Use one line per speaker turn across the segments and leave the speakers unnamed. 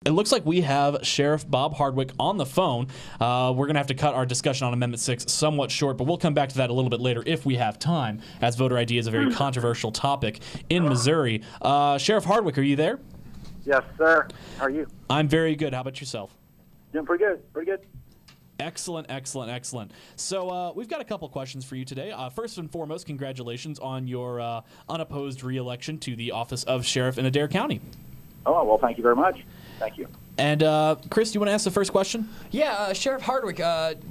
It looks like we have Sheriff Bob Hardwick on the phone. We're going to have to cut our discussion on Amendment 6 somewhat short, but we'll come back to that a little bit later if we have time, as voter ID is a very controversial topic in Missouri. Sheriff Hardwick, are you there?
Yes, sir. How are you?
I'm very good. How about yourself?
Doing pretty good. Pretty good.
Excellent, excellent, excellent. So we've got a couple questions for you today. First and foremost, congratulations on your unopposed re-election to the office of Sheriff in Adair County.
Oh, well, thank you very much. Thank you.
And Chris, do you want to ask the first question?
Yeah, Sheriff Hardwick,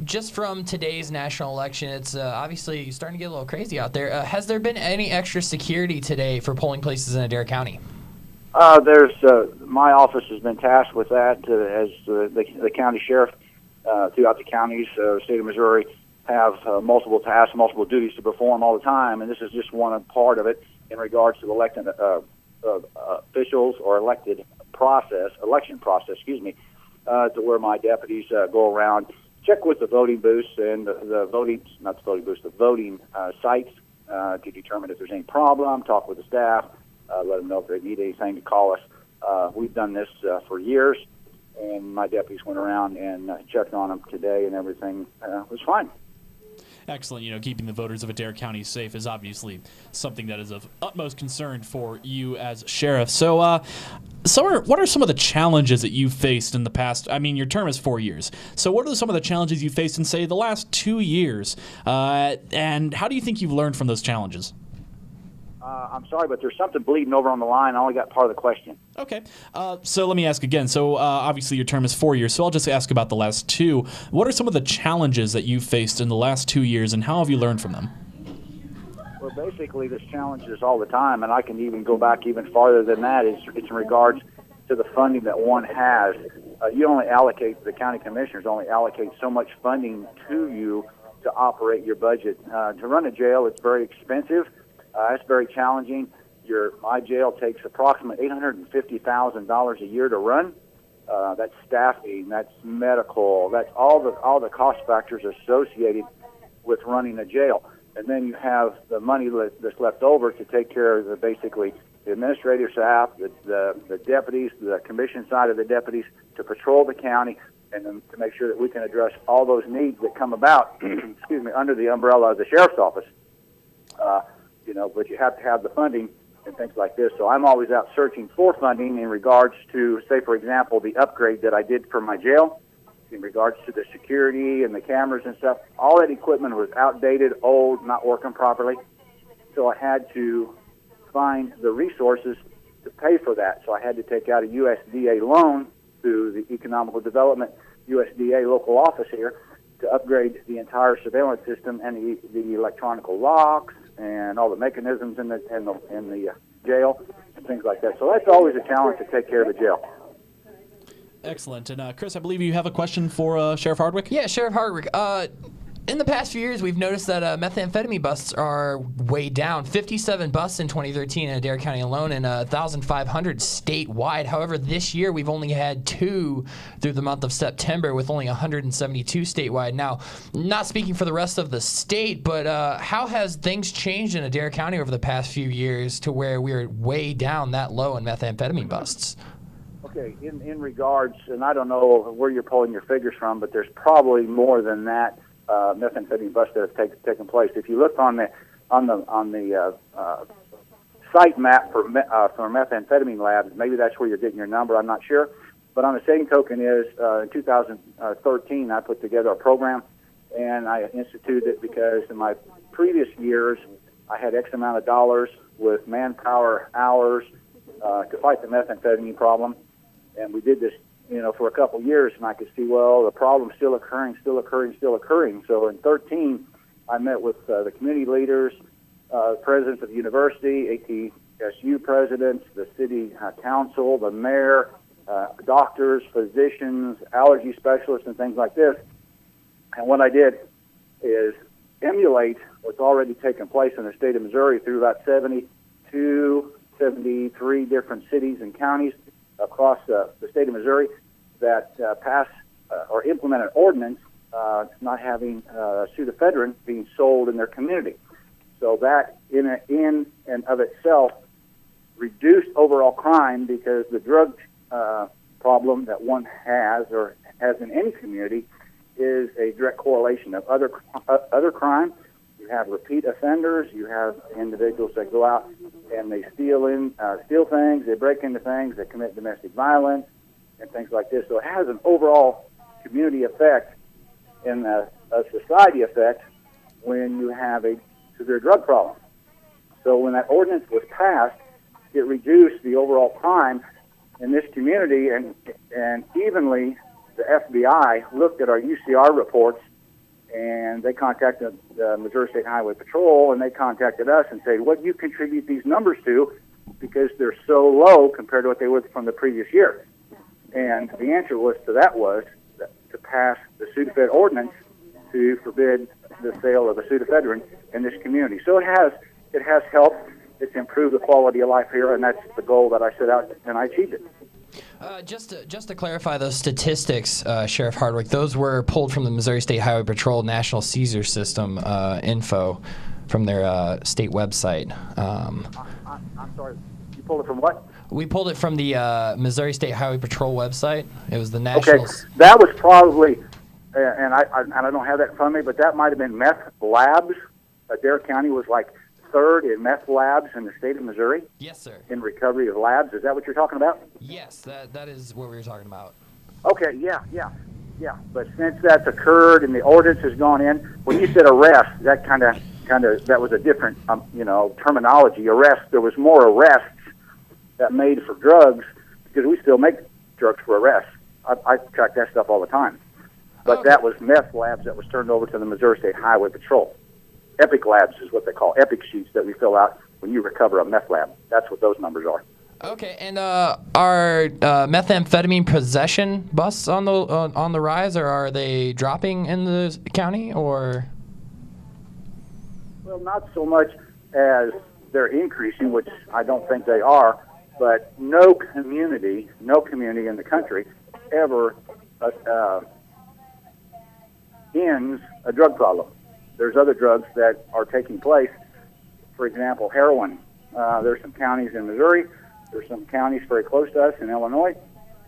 just from today's national election, it's obviously starting to get a little crazy out there. Has there been any extra security today for polling places in Adair County?
My office has been tasked with that as the county sheriff throughout the counties, state of Missouri, have multiple tasks, multiple duties to perform all the time, and this is just one part of it in regards to the elected officials or election process, to where my deputies go around, check with the voting booths and the voting sites to determine if there's any problem, talk with the staff, let them know if they need anything to call us. We've done this for years, and my deputies went around and checked on them today, and everything was fine.
Excellent. Keeping the voters of Adair County safe is obviously something that is of utmost concern for you as sheriff. So, what are some of the challenges that you've faced in the past? I mean, your term is 4 years. So what are some of the challenges you faced in, say, the last 2 years? And how do you think you've learned from those challenges?
I'm sorry, but there's something bleeding over on the line. I only got part of the question.
Okay. So let me ask again. So obviously your term is 4 years, so I'll just ask about the last 2. What are some of the challenges that you've faced in the last 2 years, and how have you learned from them?
Well, basically, there's challenges all the time, and I can even go back even farther than that. It's in regards to the funding that one has. The county commissioners only allocate so much funding to you to operate your budget. To run a jail, it's very expensive. It's very challenging. My jail takes approximately $850,000 a year to run. That's staffing, that's medical, that's all the cost factors associated with running a jail. And then you have the money that's left over to take care of the administrative staff, the deputies, the commission side of the deputies, to patrol the county, and then to make sure that we can address all those needs that come about, under the umbrella of the sheriff's office. But you have to have the funding and things like this. So I'm always out searching for funding in regards to, say, for example, the upgrade that I did for my jail, in regards to the security and the cameras and stuff. All that equipment was outdated, old, not working properly. So I had to find the resources to pay for that. So I had to take out a USDA loan through the Economical Development USDA local office here to upgrade the entire surveillance system and the electronic locks and all the mechanisms in the jail and things like that. So that's always a challenge to take care of the jail.
Excellent. And Chris, I believe you have a question for Sheriff Hardwick?
Yeah, Sheriff Hardwick. In the past few years, we've noticed that methamphetamine busts are way down. 57 busts in 2013 in Adair County alone, and 1,500 statewide. However, this year we've only had 2 through the month of September, with only 172 statewide. Now, not speaking for the rest of the state, but how has things changed in Adair County over the past few years to where we're way down that low in methamphetamine busts?
Okay, in regards, and I don't know where you're pulling your figures from, but there's probably more than that. Methamphetamine busts that have taken place. If you look on the site map for methamphetamine labs, maybe that's where you're getting your number. I'm not sure, but on the same token is in 2013 I put together a program, and I instituted it because in my previous years I had X amount of dollars with manpower hours to fight the methamphetamine problem, and we did this for a couple years, and I could see, the problem's still occurring. So in 13, I met with the community leaders, presidents of the university, ATSU presidents, the city council, the mayor, doctors, physicians, allergy specialists, and things like this. And what I did is emulate what's already taken place in the state of Missouri through about 73 different cities and counties across the state of Missouri that passed or implemented an ordinance not having pseudoephedrine being sold in their community. So that in and of itself reduced overall crime, because the drug problem that one has or has in any community is a direct correlation of other crime. You have repeat offenders. You have individuals that go out and they steal things, they break into things, they commit domestic violence and things like this. So it has an overall community effect and a society effect when you have a severe drug problem. So when that ordinance was passed, it reduced the overall crime in this community, and evenly the FBI looked at our UCR reports, and they contacted the Missouri State Highway Patrol, and they contacted us and said, what do you contribute these numbers to, because they're so low compared to what they were from the previous year. And the answer was to pass the Sudafed ordinance to forbid the sale of a Sudafedrin in this community. So it has helped. It's improved the quality of life here, and that's the goal that I set out, and I achieved it.
Just to clarify those statistics, Sheriff Hardwick, those were pulled from the Missouri State Highway Patrol National Seizure System info from their state website.
I'm sorry, you pulled it from what?
We pulled it from the Missouri State Highway Patrol website. It was the national.
Okay, that was probably, and I don't have that in front of me, but that might have been meth labs. Adair County was like third in meth labs in the state of Missouri.
Yes, sir.
In recovery of labs. Is that what you're talking about?
Yes, that is what we were talking about.
Okay, yeah. But since that's occurred and the ordinance has gone in, when you said arrest, that kind of that was a different terminology. Arrest. There was more arrests that made for drugs, because we still make drugs for arrests. I track that stuff all the time. But
Okay.
that was meth labs that was turned over to the Missouri State Highway Patrol. Epic labs is what they call epic sheets that we fill out when you recover a meth lab. That's what those numbers are.
Okay, and are methamphetamine possession busts on the rise, or are they dropping in the county, or?
Well, not so much as they're increasing, which I don't think they are, but no community in the country ever ends a drug problem. There's other drugs that are taking place. For example, heroin. There's some counties in Missouri. There's some counties very close to us in Illinois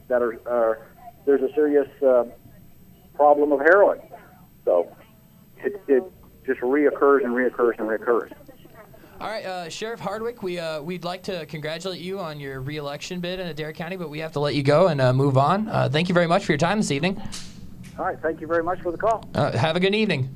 that there's a serious problem of heroin. So it just reoccurs and reoccurs and reoccurs.
All right, Sheriff Hardwick, we'd like to congratulate you on your re-election bid in Adair County, but we have to let you go and move on. Thank you very much for your time this evening.
All right, thank you very much for the call.
Have a good evening.